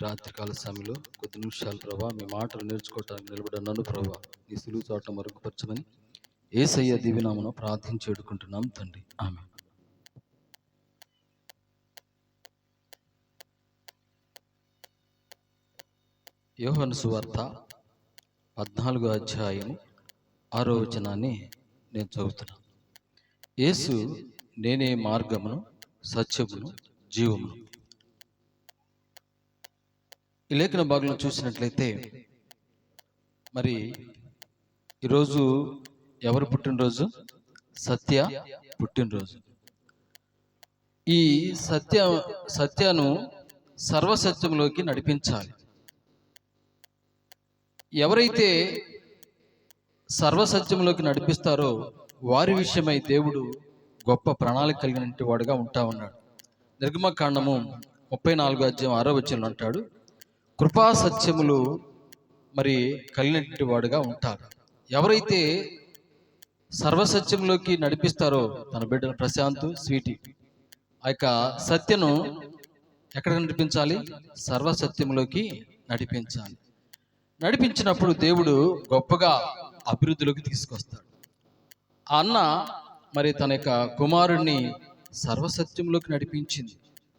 రాత్రికాల సమయంలో కొద్ది నిమిషాలు ప్రభా మీ మాటలు నేర్చుకోవటానికి నిలబడినాను ప్రభా నీ సులువు చోట మరుగుపరచమని యేసయ్య దివ్యనామమున ప్రార్థించి వేడుకుంటున్నాం తండ్రి. ఆమేన్. యోహాను సువార్త 14వ అధ్యాయము 6వ వచనాన్ని నేను చదువుతున్నాను. యేసు నేనే మార్గమును సత్యమును జీవమును. ఈ లేఖన భాగంలో చూసినట్లయితే మరి ఈరోజు ఎవరు పుట్టినరోజు? సత్య పుట్టినరోజు. ఈ సత్యను సర్వసత్యంలోకి నడిపించాలి. ఎవరైతే సర్వసత్యంలోకి నడిపిస్తారో వారి విషయమై దేవుడు గొప్ప ప్రణాళిక కలిగిన వాడుగా ఉంటా ఉన్నాడు. నిర్గమకాండము 34వ అధ్యాయం 6వ వచనంలో అంటాడు, కృపా సత్యములు మరి కలిగినటువంటి వాడుగా ఉంటారు. ఎవరైతే సర్వసత్యంలోకి నడిపిస్తారో తన బిడ్డను ప్రశాంత్ స్వీటీ ఆ యొక్క సత్యను ఎక్కడ నడిపించాలి? సర్వసత్యంలోకి నడిపించాలి. నడిపించినప్పుడు దేవుడు గొప్పగా అభివృద్ధిలోకి తీసుకొస్తాడు. ఆ అన్న మరి తన యొక్క కుమారుణ్ణి సర్వసత్యంలోకి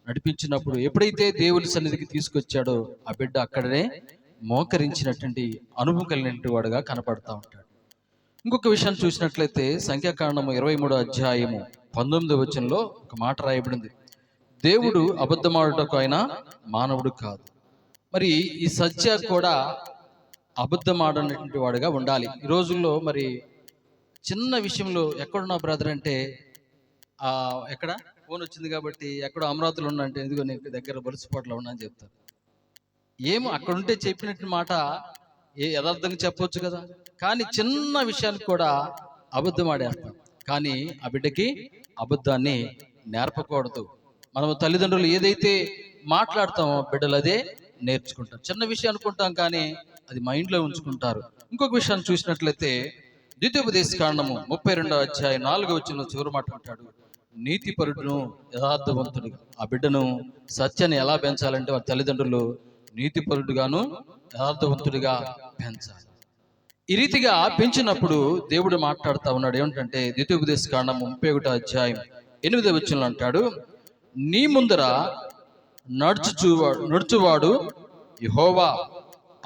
నడిపించినప్పుడు ఎప్పుడైతే దేవుని సన్నిధికి తీసుకొచ్చాడో ఆ బిడ్డ అక్కడనే మోకరించినటువంటి అనుభవం కలిగినటువంటి వాడుగా కనపడతా ఉంటాడు. ఇంకొక విషయం చూసినట్లయితే సంఖ్యాకాండము 23వ అధ్యాయము 19వ వచనంలో ఒక మాట రాయబడింది, దేవుడు అబద్ధమాడుటకు ఆయన మానవుడు కాదు. మరి ఈ సత్య కూడా అబద్ధమాడనటువంటి వాడుగా ఉండాలి. ఈ రోజుల్లో మరి చిన్న విషయంలో ఎక్కడున్నా బ్రదర్ అంటే ఎక్కడ ఫోన్ వచ్చింది కాబట్టి ఎక్కడో అమరావతిలో ఉన్నా అంటే ఎందుకో నీకు దగ్గర బలుసుపాట్లో ఉన్నా అని చెప్తారు. ఏమో అక్కడ ఉంటే చెప్పినట్టు మాట యథార్థంగా చెప్పవచ్చు కదా, కానీ చిన్న విషయానికి కూడా అబద్ధం ఆడేస్తాం. కానీ ఆ బిడ్డకి అబద్ధాన్ని నేర్పకూడదు. మనము తల్లిదండ్రులు ఏదైతే మాట్లాడతామో బిడ్డలు అదే నేర్చుకుంటారు. చిన్న విషయం అనుకుంటాం కానీ అది మైండ్లో ఉంచుకుంటారు. ఇంకొక విషయాన్ని చూసినట్లయితే ద్వితీయోపదేశకాండము 32వ అధ్యాయం 4వ వచనంలో చివరి మాట అంటాడు, నీతిపరుడును యథార్థవంతుడిగా. ఆ బిడ్డను సత్యాన్ని ఎలా పెంచాలంటే వారి తల్లిదండ్రులు నీతిపరుడుగాను యథార్థవంతుడిగా పెంచాలి. ఈ రీతిగా పెంచినప్పుడు దేవుడు మాట్లాడుతూ ఉన్నాడు. ఏమిటంటే ద్వితీయోపదేశకాండము 31వ అధ్యాయం 8వ వచనంలో అంటాడు, నీ ముందర నడుచువాడు యెహోవా,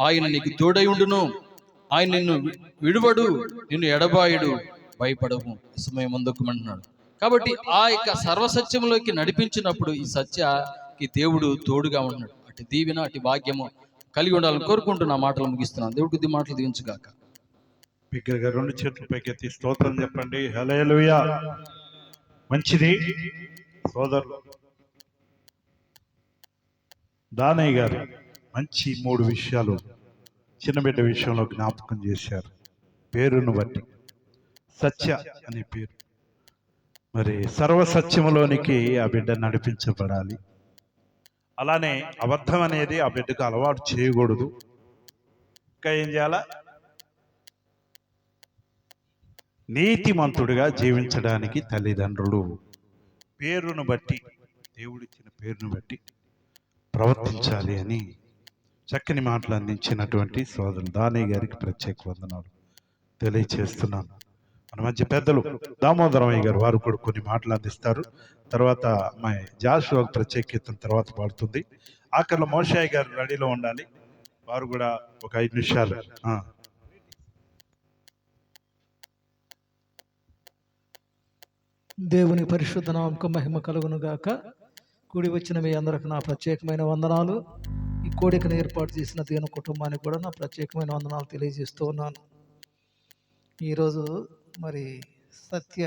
ఆయన నీకు తోడై ఉండును, ఆయన నిన్ను విడువడు, నిన్ను ఎడబాయుడు, భయపడవు, సమయం ముందుకుమంటున్నాడు. కాబట్టి ఆ యొక్క సర్వసత్యంలోకి నడిపించినప్పుడు ఈ సత్యకి దేవుడు తోడుగా ఉన్నాడు. అటు దీవెన అటు భాగ్యము కలిగి ఉండాలని కోరుకుంటూ నా మాటలు ముగిస్తున్నాను. దేవుడికి ది మాటలు దీవించుగాక. బిగ్గరగా 2 చేతులు పైకెత్తి స్తోత్రం చెప్పండి. హల్లెలూయా. మంచిది సోదరులు. దానయ్య గారు మంచి 3 విషయాలు చిన్న బిడ్డ విషయంలో జ్ఞాపకం చేశారు. పేరును బట్టి సత్య అనే పేరు, మరి సర్వసత్యములోనికి ఆ బిడ్డ నడిపించబడాలి. అలానే అబద్ధం అనేది ఆ బిడ్డకు అలవాటు చేయకూడదు. ఇంకా ఏం చేయాలా? నీతిమంతుడిగా జీవించడానికి తల్లిదండ్రులు పేరును బట్టి, దేవుడిచ్చిన పేరును బట్టి ప్రవర్తించాలి అని చక్కని మాటలు అందించినటువంటి సోదరులు దానయ్య గారికి ప్రత్యేక వందనాలు తెలియచేస్తున్నాను. మన మధ్య పెద్దలు దామోదరమయ్య గారు వారు కూడా కొన్ని మాటలు అందిస్తారు. తర్వాత మా జాషువా ప్రత్యేకత తర్వాత పాడుతుంది. ఆఖరిలో మోషయ్య గారు రెడీలో ఉండాలి. వారు కూడా ఒక 5 నిమిషాలు. దేవుని పరిశుద్ధ నామముకు మహిమ కలుగును గాక. కూడి వచ్చిన మీ అందరికి నా ప్రత్యేకమైన వందనాలు. ఈ కోడికను ఏర్పాటు చేసిన దేవుని కుటుంబానికి కూడా నా ప్రత్యేకమైన వందనాలు తెలియజేస్తూ ఉన్నాను. ఈరోజు మరి సత్య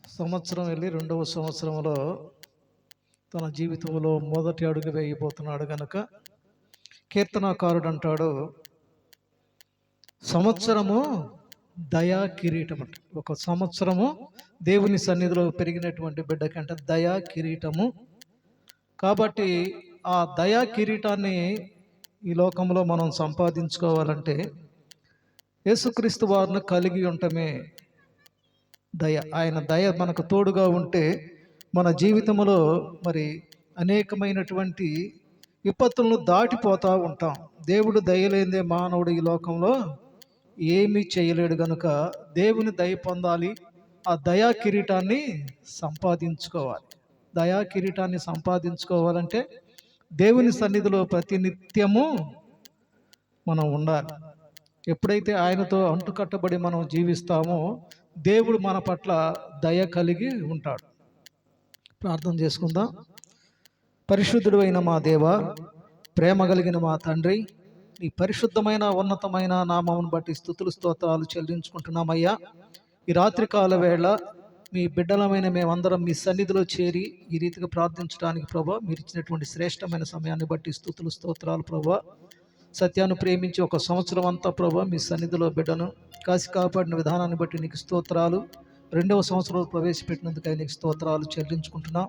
సంవత్సరం వెళ్ళి 2వ సంవత్సరంలో తన జీవితంలో మొదటి అడుగు వేయబోతున్నాడు కనుక కీర్తనాకారుడు అంటాడు, సంవత్సరము దయా కిరీటం అంట. ఒక సంవత్సరము దేవుని సన్నిధిలో పెరిగినటువంటి బిడ్డకంటే దయా కిరీటము. కాబట్టి ఆ దయా కిరీటాన్ని ఈ లోకంలో మనం సంపాదించుకోవాలంటే యేసుక్రీస్తు వారిని కలిగి ఉండటమే దయ. ఆయన దయ మనకు తోడుగా ఉంటే మన జీవితంలో మరి అనేకమైనటువంటి విపత్తులను దాటిపోతూ ఉంటాం. దేవుడు దయలేందే మానవుడు ఈ లోకంలో ఏమీ చేయలేడు గనుక దేవుని దయ పొందాలి. ఆ దయా కిరీటాన్ని సంపాదించుకోవాలి. దయా కిరీటాన్ని సంపాదించుకోవాలంటే దేవుని సన్నిధిలో ప్రతినిత్యము మనం ఉండాలి. ఎప్పుడైతే ఆయనతో అంటుకట్టబడి మనం జీవిస్తామో దేవుడు మన పట్ల దయ కలిగి ఉంటాడు. ప్రార్థన చేసుకుందాం. పరిశుద్ధుడు అయిన మా దేవ, ప్రేమ కలిగిన మా తండ్రి, ఈ పరిశుద్ధమైన ఉన్నతమైన నామమును బట్టి స్తుతులు స్తోత్రాలు చెల్లించుకుంటున్నామయ్యా. ఈ రాత్రికాల వేళ మీ బిడ్డలమైన మేమందరం మీ సన్నిధిలో చేరి ఈ రీతిగా ప్రార్థించడానికి ప్రభా, మీరు ఇచ్చినటువంటి శ్రేష్టమైన సమయాన్ని బట్టి స్తుతులు స్తోత్రాలు ప్రభా. సత్యాన్ని ప్రేమించి ఒక సంవత్సరం అంతా ప్రభా మీ సన్నిధిలో బిడ్డను కాసి కాపాడిన విధానాన్ని బట్టి నీకు స్తోత్రాలు. 2వ సంవత్సరంలో ప్రవేశపెట్టినందుకై నీకు స్తోత్రాలు చెల్లించుకుంటున్నాం.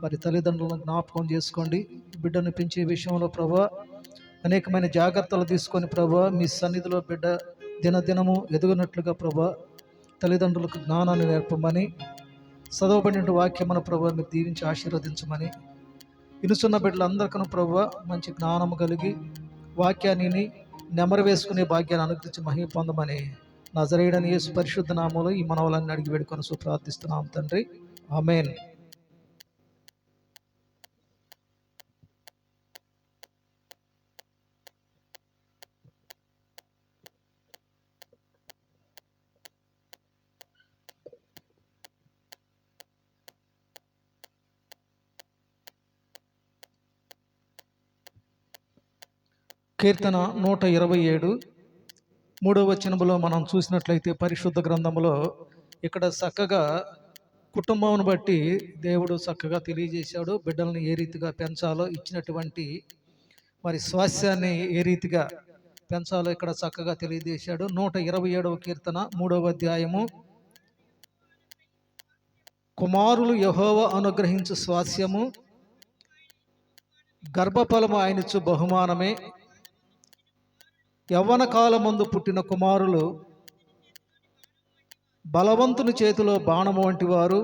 వారి తల్లిదండ్రులను జ్ఞాపకం చేసుకోండి. బిడ్డను పెంచే విషయంలో ప్రభా అనేకమైన జాగ్రత్తలు తీసుకొని ప్రభా మీ సన్నిధిలో బిడ్డ దినదినము ఎదుగునట్లుగా ప్రభా తల్లిదండ్రులకు జ్ఞానాన్ని నేర్పమని, చదవబడిన వాక్యమును ప్రభా మీరు దీవించి ఆశీర్వదించమని, ఇనుసున్న బిడ్డలందరికీ ప్రభా మంచి జ్ఞానము కలిగి వాక్యాన్ని నెమరు వేసుకునే భాగ్యాన్ని అనుగ్రహించి మహిమ పొందమని నజరేయుడైన యేసు పరిశుద్ధ నామములో ఈ మనవలన్నీ అడిగి వేడుకొని ప్రార్థిస్తున్నాం తండ్రి, ఆమేన్. కీర్తన 127 3వ వచనములో మనం చూసినట్లయితే పరిశుద్ధ గ్రంథములో ఇక్కడ చక్కగా కుటుంబం బట్టి దేవుడు చక్కగా తెలియజేశాడు. బిడ్డల్ని ఏ రీతిగా పెంచాలో, ఇచ్చినటువంటి మరి స్వాస్యాన్ని ఏ రీతిగా పెంచాలో ఇక్కడ చక్కగా తెలియజేశాడు. 127వ కీర్తన 3వ అధ్యాయము. కుమారులు యెహోవా అనుగ్రహించు స్వాస్యము, గర్భఫలము ఆయనిచ్చు బహుమానమే. యవ్వన కాలమందు పుట్టిన కుమారులు బలవంతుని చేతిలో బాణము వంటి వారు.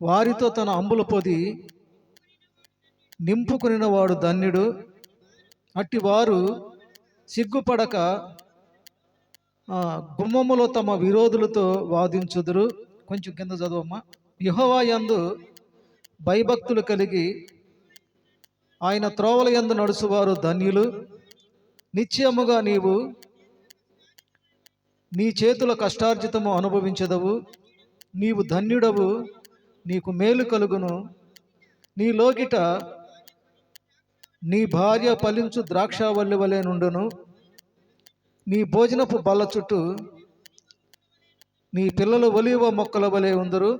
వారితో తన అంబుల పొది నింపుకునిన వాడు ధన్యుడు. అట్టి వారు సిగ్గుపడక గుమ్మములో తమ విరోధులతో వాదించుదురు. కొంచెం కింద చదవమ్మా. యెహోవా యందు భయభక్తులు కలిగి ఆయన త్రోవల యందు నడుచువారు ధన్యులు. నిశ్చయముగా నీవు నీ చేతుల కష్టార్జితము అనుభవించదవు. నీవు ధన్యుడవు, నీకు మేలు కలుగును. నీ లోగిట నీ భార్య ఫలించు ద్రాక్షావల్లి వలె నుండును. నీ భోజనపు బల్ల చుట్టూ నీ పిల్లలు ఒలీవ మొక్కల వలె ఉందరు.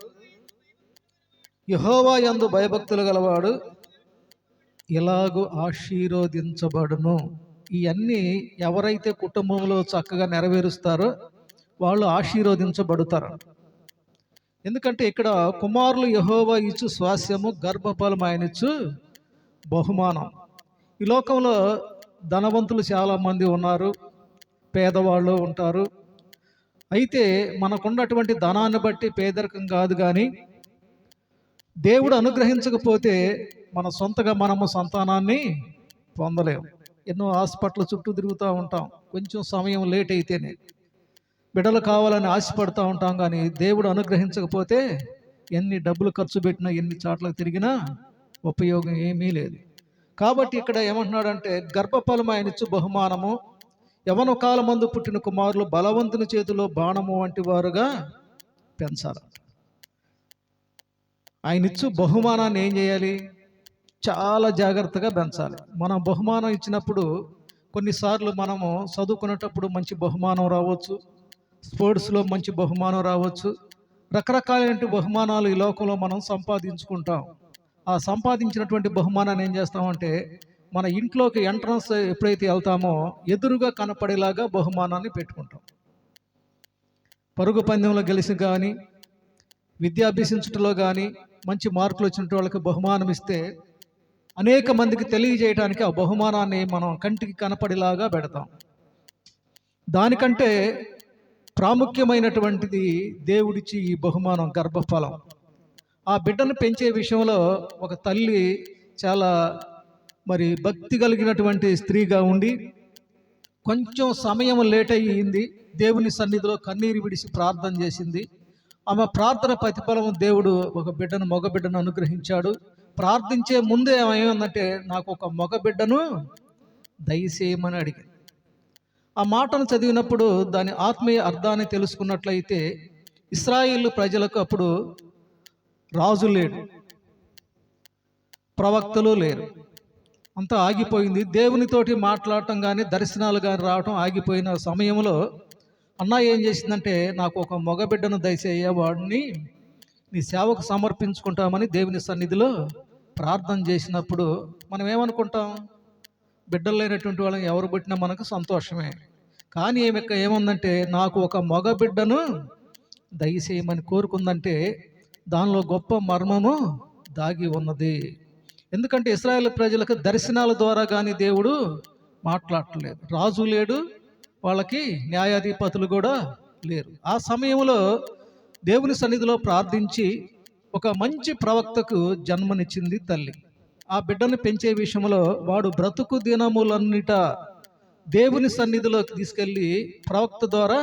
యెహోవా యందు భయభక్తులు గలవాడు ఇలాగు ఆశీర్వదించబడును. ఇవన్నీ ఎవరైతే కుటుంబంలో చక్కగా నెరవేరుస్తారో వాళ్ళు ఆశీర్వదించబడతారు. ఎందుకంటే ఇక్కడ కుమారులు యెహోవా ఇచ్చు స్వాస్యము, గర్భఫలం ఆయన ఇచ్చు బహుమానం. ఈ లోకంలో ధనవంతులు చాలామంది ఉన్నారు, పేదవాళ్ళు ఉంటారు. అయితే మనకున్నటువంటి ధనాన్ని బట్టి పేదరికం కాదు, కానీ దేవుడు అనుగ్రహించకపోతే మన సొంతగా మనము సంతానాన్ని పొందలేము. ఎన్నో హాస్పిటల్ చుట్టూ తిరుగుతూ ఉంటాం, కొంచెం సమయం లేట్ అయితేనే బిడ్డలు కావాలని ఆశపడుతూ ఉంటాం. కానీ దేవుడు అనుగ్రహించకపోతే ఎన్ని డబ్బులు ఖర్చు పెట్టినా, ఎన్ని చాట్లకు తిరిగినా ఉపయోగం ఏమీ లేదు. కాబట్టి ఇక్కడ ఏమంటున్నాడంటే గర్భఫలం ఆయన ఇచ్చు బహుమానము. యవన కాలమందు పుట్టిన కుమారులు బలవంతుని చేతిలో బాణము వంటి వారుగా పెంచాలి. ఆయన ఇచ్చు బహుమానాన్ని ఏం చేయాలి? చాలా జాగ్రత్తగా పెంచాలి. మనం బహుమానం ఇచ్చినప్పుడు కొన్నిసార్లు మనము చదువుకునేటప్పుడు మంచి బహుమానం రావచ్చు, స్పోర్ట్స్లో మంచి బహుమానం రావచ్చు, రకరకాలైన బహుమానాలు ఈ లోకంలో మనం సంపాదించుకుంటాం. ఆ సంపాదించినటువంటి బహుమానాన్ని ఏం చేస్తామంటే మన ఇంట్లోకి ఎంట్రన్స్ ఎప్పుడైతే వెళ్తామో ఎదురుగా కనపడేలాగా బహుమానాన్ని పెట్టుకుంటాం. పరుగు పందెంలో గెలిచి కానీ, విద్య అభ్యసించడంలో కానీ మంచి మార్కులు వచ్చిన వాళ్ళకి బహుమానం ఇస్తే అనేక మందికి తెలియజేయడానికి ఆ బహుమానాన్ని మనం కంటికి కనపడేలాగా పెడతాం. దానికంటే ప్రాముఖ్యమైనటువంటిది దేవుడిచ్చి ఈ బహుమానం గర్భఫలం. ఆ బిడ్డను పెంచే విషయంలో ఒక తల్లి చాలా మరి భక్తి కలిగినటువంటి స్త్రీగా ఉండి కొంచెం సమయం లేట్ అయ్యింది. దేవుని సన్నిధిలో కన్నీరు విడిచి ప్రార్థన చేసింది. ఆమె ప్రార్థన ప్రతిఫలం దేవుడు ఒక బిడ్డను, మగ బిడ్డను అనుగ్రహించాడు. ప్రార్థించే ముందే ఏమైందంటే నాకు ఒక మగ బిడ్డను దయచేయమని అడిగింది. ఆ మాటను చదివినప్పుడు దాని ఆత్మీయ అర్థాన్ని తెలుసుకున్నట్లయితే ఇశ్రాయేలు ప్రజలకు అప్పుడు రాజు లేడు, ప్రవక్తలు లేరు, అంతా ఆగిపోయింది. దేవునితోటి మాట్లాడటం కానీ దర్శనాలు కానీ రావటం ఆగిపోయిన సమయంలో అన్న ఏం చేసిందంటే నాకు ఒక మగబిడ్డను దయచేయ, వాడిని నీ సేవకు సమర్పించుకుంటామని దేవుని సన్నిధిలో ప్రార్థన చేసినప్పుడు మనం ఏమనుకుంటాం? బిడ్డలు లేనటువంటి వాళ్ళని ఎవరు పుట్టినా మనకు సంతోషమే. కానీ ఏముందంటే నాకు ఒక మగ బిడ్డను దయచేయమని కోరుకుందంటే దానిలో గొప్ప మర్మము దాగి ఉన్నది. ఎందుకంటే ఇశ్రాయేలు ప్రజలకు దర్శనాల ద్వారా కానీ దేవుడు మాట్లాడట్లేదు. రాజు లేడు, వాళ్ళకి న్యాయాధిపతులు కూడా లేరు. ఆ సమయంలో దేవుని సన్నిధిలో ప్రార్థించి ఒక మంచి ప్రవక్తకు జన్మనిచ్చింది తల్లి. ఆ బిడ్డను పెంచే విషయంలో వాడు బ్రతుకు దినములన్నిట దేవుని సన్నిధిలోకి తీసుకెళ్ళి ప్రవక్త ద్వారా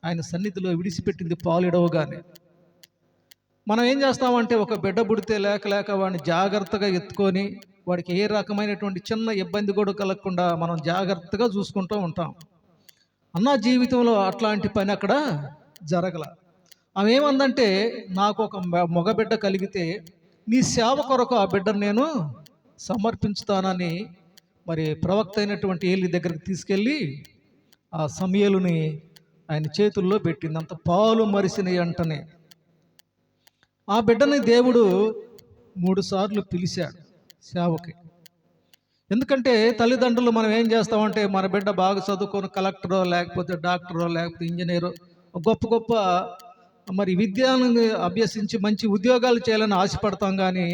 ఆయన సన్నిధిలో విడిచిపెట్టింది పాలిడవగానే. మనం ఏం చేస్తామంటే ఒక బిడ్డ పుడితే లేక వాడిని జాగ్రత్తగా ఎత్తుకొని వాడికి ఏ రకమైనటువంటి చిన్న ఇబ్బంది కూడా కలగకుండా మనం జాగ్రత్తగా చూసుకుంటూ ఉంటాం. అన్న జీవితంలో అట్లాంటి పని అక్కడ జరగల. ఆమె ఏమందంటే నాకు ఒక మగ బిడ్డ కలిగితే నీ సేవ కొరకు ఆ బిడ్డను నేను సమర్పించుతానని మరి ప్రవక్త అయినటువంటి ఏలి దగ్గరికి తీసుకెళ్ళి ఆ సమయలుని ఆయన చేతుల్లో పెట్టింది. అంత పాలు మరిసిన వెంటనే ఆ బిడ్డని దేవుడు 3 సార్లు పిలిచాడు సేవకి. ఎందుకంటే తల్లిదండ్రులు మనం ఏం చేస్తామంటే మన బిడ్డ బాగా చదువుకొని కలెక్టరో లేకపోతే డాక్టరో లేకపోతే ఇంజనీరో గొప్ప మరి విద్యను అభ్యసించి మంచి ఉద్యోగాలు చేయాలని ఆశపడతాం, కానీ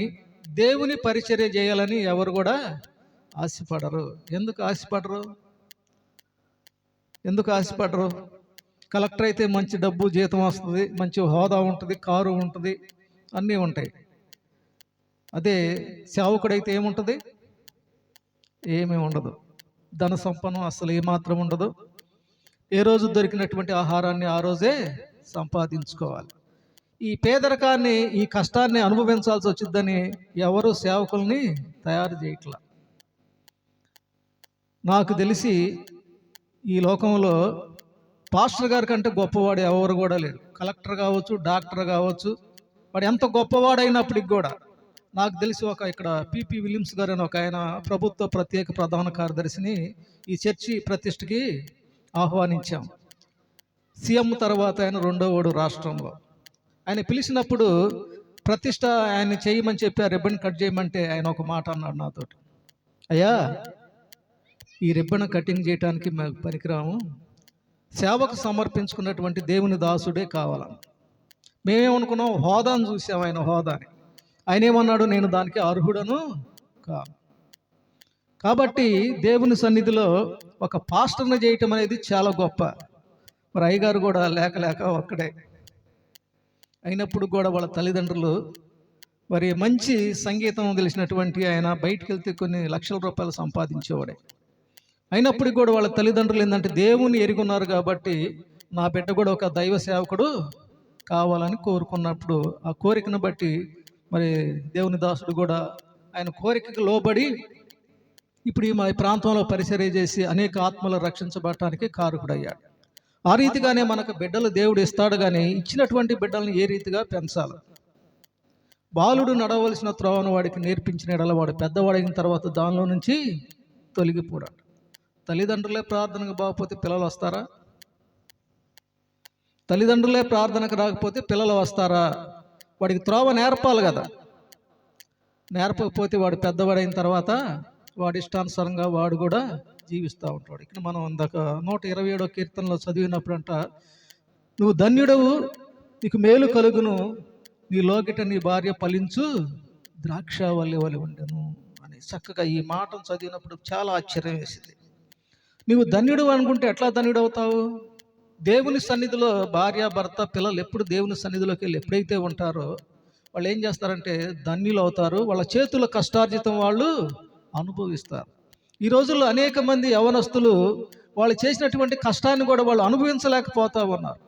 దేవుని పరిచర్య చేయాలని ఎవరు కూడా ఆశపడరు. ఎందుకు ఆశపడరు? కలెక్టర్ అయితే మంచి డబ్బు జీతం వస్తుంది, మంచి హోదా ఉంటుంది, కారు ఉంటుంది, అన్నీ ఉంటాయి. అదే సేవకుడైతే ఏముంటుంది? ఏమీ ఉండదు. ధన సంపన్నం అసలు ఏమాత్రం ఉండదు. ఏ రోజు దొరికినటువంటి ఆహారాన్ని ఆ రోజే సంపాదించుకోవాలి. ఈ పేదరికాన్ని, ఈ కష్టాన్ని అనుభవించాల్సి వచ్చిందని ఎవరు సేవకుల్ని తయారు చేయట్లా. నాకు తెలిసి ఈ లోకంలో పాస్టర్ గారి కంటే గొప్పవాడు ఎవరు కూడా లేరు. కలెక్టర్ కావచ్చు, డాక్టర్ కావచ్చు, వాడు ఎంత గొప్పవాడైనప్పటికి కూడా నాకు తెలిసి ఇక్కడ పిపి విలియమ్స్ గారు అని ఒక ఆయన ప్రభుత్వ ప్రత్యేక ప్రధాన కార్యదర్శిని ఈ చర్చి ప్రతిష్టకి ఆహ్వానించాం. సీఎం తర్వాత ఆయన 2వ రాష్ట్రంలో. ఆయన పిలిచినప్పుడు ప్రతిష్ట ఆయన చేయమని చెప్పి ఆ రిబ్బన్ కట్ చేయమంటే ఆయన ఒక మాట అన్నాడు నాతోటి, అయ్యా ఈ రిబ్బన్ కటింగ్ చేయడానికి మేము పనికిరాము, సేవకు సమర్పించుకున్నటువంటి దేవుని దాసుడే కావాలని. మేమేమనుకున్నాం? హోదాను చూసాం, ఆయన హోదాని. ఆయన ఏమన్నాడు? నేను దానికి అర్హుడను కాదు. కాబట్టి దేవుని సన్నిధిలో ఒక పాస్టర్ని చేయటం అనేది చాలా గొప్ప. మరి అయ్యగారు కూడా లేక ఒక్కడే అయినప్పుడు కూడా వాళ్ళ తల్లిదండ్రులు మరి మంచి సంగీతం తెలిసినటువంటి ఆయన బయటికి వెళ్తే కొన్ని లక్షల రూపాయలు సంపాదించేవాడే. అయినప్పటికీ కూడా వాళ్ళ తల్లిదండ్రులు ఏంటంటే దేవుని ఎరుగున్నారు కాబట్టి నా బిడ్డ కూడా ఒక దైవ సేవకుడు కావాలని కోరుకున్నప్పుడు ఆ కోరికను బట్టి మరి దేవుని దాసుడు కూడా ఆయన కోరికకు లోబడి ఇప్పుడు ఈ మా ప్రాంతంలో పరిచర్య చేసి అనేక ఆత్మలు రక్షించబడటానికి కారకుడయ్యాడు. ఆ రీతిగానే మనకు బిడ్డలు దేవుడు ఇస్తాడు, కానీ ఇచ్చినటువంటి బిడ్డలను ఏ రీతిగా పెంచాలి? బాలుడు నడవలసిన త్రోవను వాడికి నేర్పించిన ఎడల వాడు పెద్దవాడైన తర్వాత దానిలో నుంచి తొలగిపోడాడు. తల్లిదండ్రులే ప్రార్థనకు బాగపోతే పిల్లలు వస్తారా? తల్లిదండ్రులే ప్రార్థనకు రాకపోతే పిల్లలు వస్తారా? వాడికి త్రోవ నేర్పాలి కదా. నేర్పకపోతే వాడు పెద్దవాడైన తర్వాత వాడి ఇష్టానుసారంగా వాడు కూడా జీవిస్తూ ఉంటాడు. ఇక్కడ మనం ఇందాక 127వ కీర్తనలో చదివినప్పుడంట, నువ్వు ధన్యుడవు, నీకు మేలు కలుగును, నీ లోకిట నీ భార్య ఫలించు ద్రాక్షవల్లి వలె ఉండెను అని చక్కగా ఈ మాటను చదివినప్పుడు చాలా ఆశ్చర్యం వేసింది. నువ్వు ధన్యుడు అనుకుంటే ఎట్లా ధన్యుడు అవుతావు? దేవుని సన్నిధిలో భార్య భర్త పిల్లలు ఎప్పుడు దేవుని సన్నిధిలోకి వెళ్ళి ఎప్పుడైతే ఉంటారో వాళ్ళు ఏం చేస్తారంటే ధన్యులు అవుతారు. వాళ్ళ చేతుల కష్టార్జితం వాళ్ళు అనుభవిస్తారు. ఈ రోజుల్లో అనేక మంది యవనస్తులు వాళ్ళు చేసినటువంటి కష్టాన్ని కూడా వాళ్ళు అనుభవించలేకపోతూ ఉన్నారు.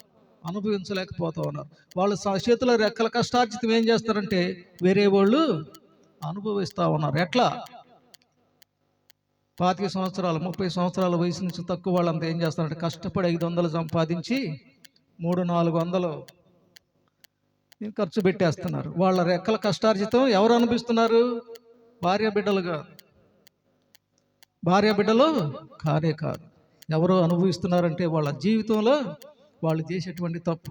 వాళ్ళ చేతిలో రెక్కల కష్టార్జితం ఏం చేస్తారంటే వేరే వాళ్ళు అనుభవిస్తూ ఉన్నారు. ఎట్లా? 25 సంవత్సరాలు 30 సంవత్సరాల వయసు నుంచి తక్కువ వాళ్ళంతా ఏం చేస్తారంటే కష్టపడి 500 సంపాదించి 300-400 ఖర్చు పెట్టేస్తున్నారు. వాళ్ళ రెక్కల కష్టార్జితం ఎవరు అనుభవిస్తున్నారు? భార్య బిడ్డలు కానే కాదు. ఎవరు అనుభవిస్తున్నారంటే వాళ్ళ జీవితంలో వాళ్ళు చేసేటువంటి తప్పు.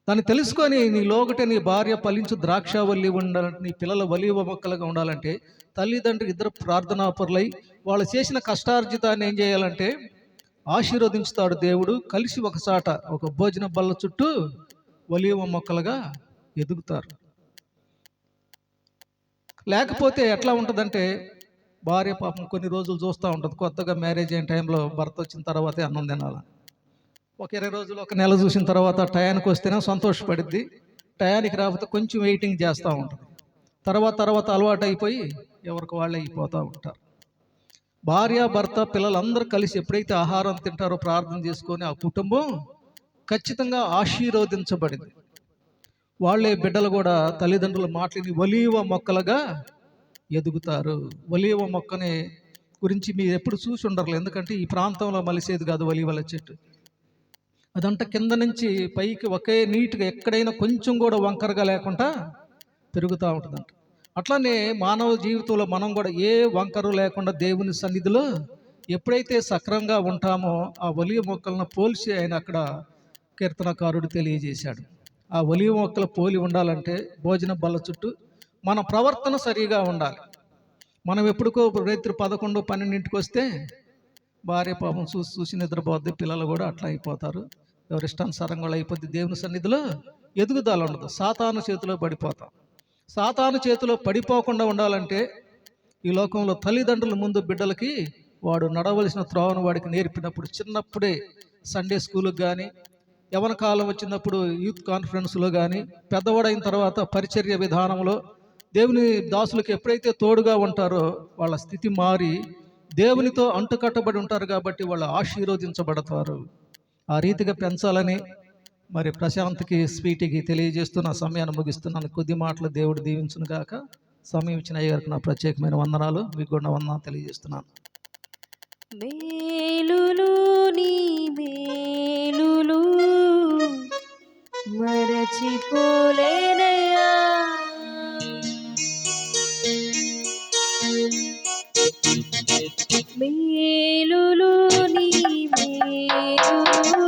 దాన్ని తెలుసుకొని నీ లోగటే నీ భార్య ఫలించు ద్రాక్షావల్లి ఉండాలంటే, నీ పిల్లల ఒలీవ మొక్కలుగా ఉండాలంటే తల్లిదండ్రులు ఇద్దరు ప్రార్థనాపరులై వాళ్ళు చేసిన కష్టార్జితాన్ని ఏం చేయాలంటే ఆశీర్వదించుతాడు దేవుడు. కలిసి ఒకసాట ఒక భోజన బల్ల చుట్టూ ఒలీవ మొక్కలుగా ఎదుగుతారు. లేకపోతే ఎట్లా ఉంటుందంటే భార్య పాపం కొన్ని రోజులు చూస్తూ ఉంటుంది. కొత్తగా మ్యారేజ్ అయిన టైంలో భర్త వచ్చిన తర్వాతే అన్నం తినాలి. ఒక 20 రోజులు, ఒక నెల చూసిన తర్వాత టయానికి వస్తేనే సంతోషపడిద్ది. టయానికి రాకపోతే కొంచెం వెయిటింగ్ చేస్తూ ఉంటుంది. తర్వాత అలవాటు అయిపోయి ఎవరికి వాళ్ళే అయిపోతూ ఉంటారు. భార్య భర్త పిల్లలందరూ కలిసి ఎప్పుడైతే ఆహారం తింటారో ప్రార్థన చేసుకొని ఆ కుటుంబం ఖచ్చితంగా ఆశీర్వదించబడింది. వాళ్ళే బిడ్డలు కూడా తల్లిదండ్రుల మాటలని ఒలీవ మొక్కలుగా ఎదుగుతారు. ఒలీవ మొక్కని గురించి మీరు ఎప్పుడు చూసి ఉండరు, ఎందుకంటే ఈ ప్రాంతంలో మలిసేది కాదు ఒలీవల చెట్టు. అదంతా కింద నుంచి పైకి ఒకే నీట్గా ఎక్కడైనా కొంచెం కూడా వంకరగా లేకుండా పెరుగుతూ ఉంటుందంట. అట్లానే మానవ జీవితంలో మనం కూడా ఏ వంకరు లేకుండా దేవుని సన్నిధిలో ఎప్పుడైతే సక్రమంగా ఉంటామో ఆ ఒలీవ మొక్కలను పోల్చి ఆయన అక్కడ కీర్తనకారుడు తెలియజేశాడు. ఆ ఒలీవ మొక్కలు పోలి ఉండాలంటే భోజన బల్ల చుట్టూ మన ప్రవర్తన సరిగా ఉండాలి. మనం ఎప్పుడుకో రాత్రి 11-12 వస్తే భార్య పాపం చూసి నిద్రపోద్ది, పిల్లలు కూడా అట్లా అయిపోతారు. ఎవరిష్టానుసారంగా అయిపోద్ది. దేవుని సన్నిధిలో ఎదుగుదల ఉండదు. సాతాను చేతిలో పడిపోతాం. సాతాను చేతిలో పడిపోకుండా ఉండాలంటే ఈ లోకంలో తల్లిదండ్రుల ముందు బిడ్డలకి వాడు నడవలసిన త్రోవను వాడికి నేర్పినప్పుడు చిన్నప్పుడే సండే స్కూల్కి కానీ, యవన కాలం వచ్చినప్పుడు యూత్ కాన్ఫరెన్స్లో కానీ, పెద్దవాడైన తర్వాత పరిచర్య విధానంలో దేవుని దాసులకు ఎప్పుడైతే తోడుగా ఉంటారో వాళ్ళ స్థితి మారి దేవునితో అంటుకట్టబడి ఉంటారు కాబట్టి వాళ్ళు ఆశీర్వదించబడతారు. ఆ రీతిగా పెంచాలని మరి ప్రశాంత్కి స్వీటీకి తెలియజేస్తున్న సమయాన్ని ముగిస్తున్నాను. కొద్ది మాటలు దేవుడు దీవించును గాక. సమయం ఇచ్చిన అయ్యారికి నా ప్రత్యేకమైన వందనాలు, మీకు కూడా వందనాలు తెలియజేస్తున్నాను. మేలులు నీ మేలులు మరచిపోలేనయ్యా, మేలులు నీ మేలులు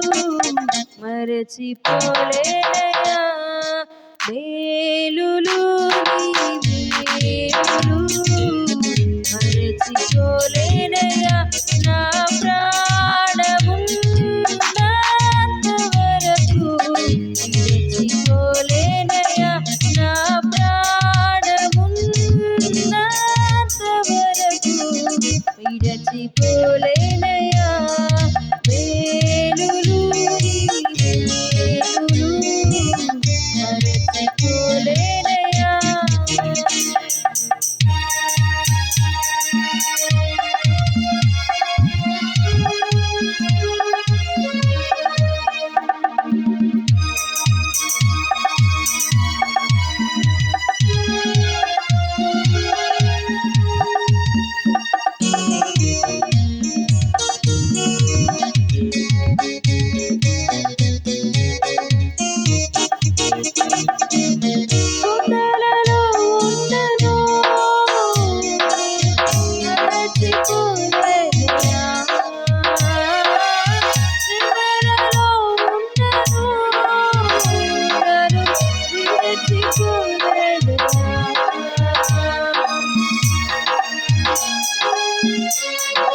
మరచిపోలేనయ్యా, మేలులు నీ మేలులు మరచిపోలేనయ్యా, నా ప్రాణమున్నంత వరకు విడిచిపోలేనయ్యా, నా ప్రాణమున్నంత వరకు విడిచిపోలేనయ్యా, మేలులు మేలులు మరచిపోలేనయ్యా. కొండలలో ఉండను మరచిపోలేనయ్యా, కొండలలో ఉండను విడిచిపోలేనయ్యా, కొండలలో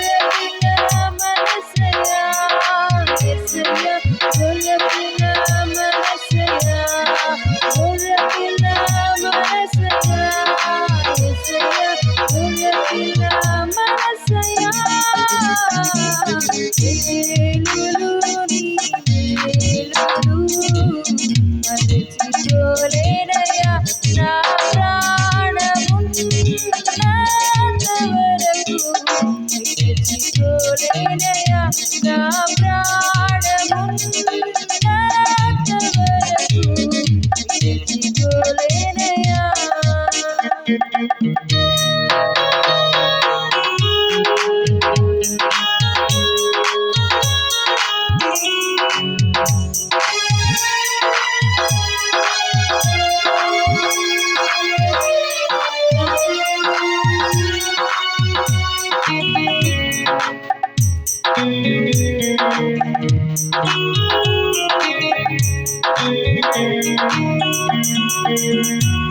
ఉండను మరచిపోలేనయ్యా, మనసయా మరచిపోలేనయ్యా నా ప్రాణమున్నంతవరకు మరచిపోలేనయ్యా నా ప్రాణమున్నంతవరకు మరచిపోలేనయ్యా.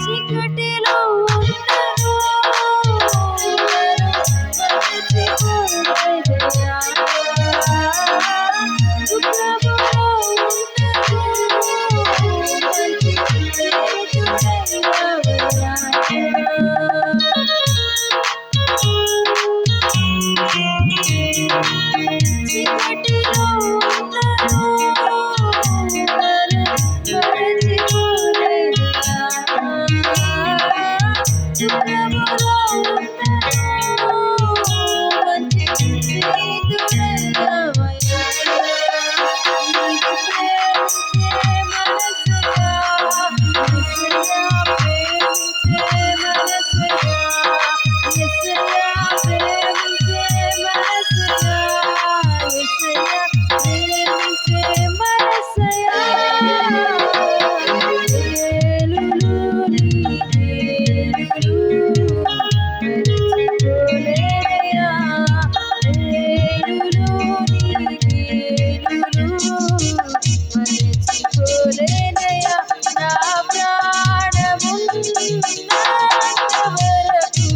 చీకటిలో ఉన్నను మరచిపోలేనయ్యా. దుఃఖములో ఉన్నను మరచిపోలేనయ్యా. చీకటిలో ఉన్నను మరచిపోలేనయ్యా. దుఃఖములో ఉన్నను మరచిపోలేనయ్యా. నీకు ప్రేమించే మనసయ్యా, యేసయ్యా ప్రేమించే మనసయ్యా, యేసయ్యా ప్రేమించే మనసయ్యా, యేసయ్యా ప్రేమించే మనసయ్యా. ఏలులు నీ ఏలులు మరచిపోలేనయ్యా. ఏలులు నీ ఏలులు మరచిపోలేనయ్యా. నా ప్రాణమున్నంతవరకు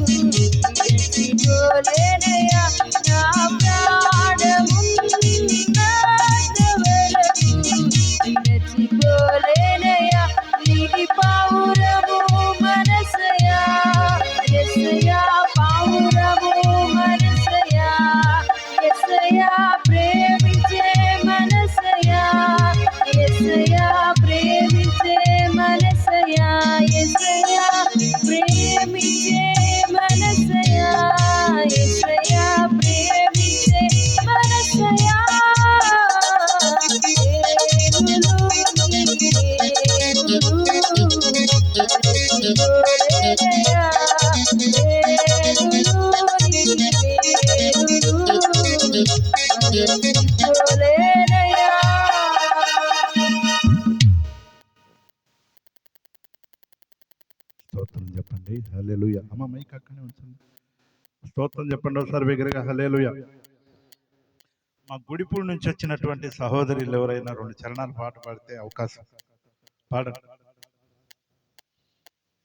మరచిపోలేనయ్యా. నా ప్రాణమున్నంతవరకు మరచిపోలేనయ్యా. నీటి పావురము మనసయ్యా, యేసయ్యా పావురము మనసయ్యా, యేసయ్యా ప్రేమించే మనసయ్యా, యేసయ్యా ప్రేమించే మనసయ్యా, యేసయ్యా ప్రేమించే మనసయ్యా, యేసయ్యా ప్రేమించే మనసయ్యా. ఏలులు నీ ఏలులు మరచిపోలేనయ్యా. ఏలులు నీ ఏలులు మరచిపోలేనయ్యా. స్తోత్రం చెప్పండి, హల్లెలూయా. అమ్మ మైక్ అక్కనే ఉంచండి. స్తోత్రం చెప్పండి ఒకసారి బిగ్గరగా, హల్లెలూయా. మా గుడిపూడి నుంచి వచ్చినటువంటి సహోదరులు ఎవరైనా 2 చరణాలు పాట పాడితే అవకాశం పాడండి.